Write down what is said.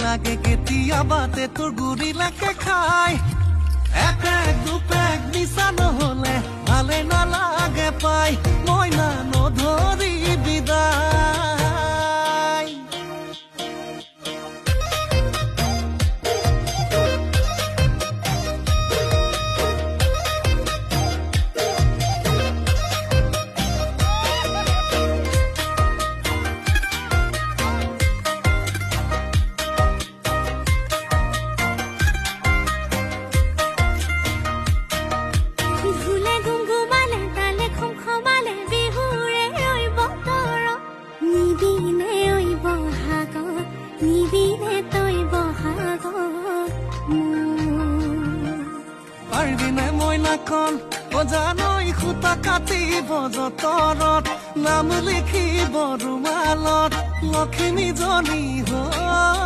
লাগে কেতিয়াবাতে তোৰ গুৰিলৈকে খাই এক দুপেক নিচা নহলে ভালে নালাগে পাই মইনা নধৰি বিদায় পাৰবিনে মইনাখন অজানৈ খুটা কাটিব যতৰত নাম লিখিব ৰুমালত লক্ষ্মীজনী হৈ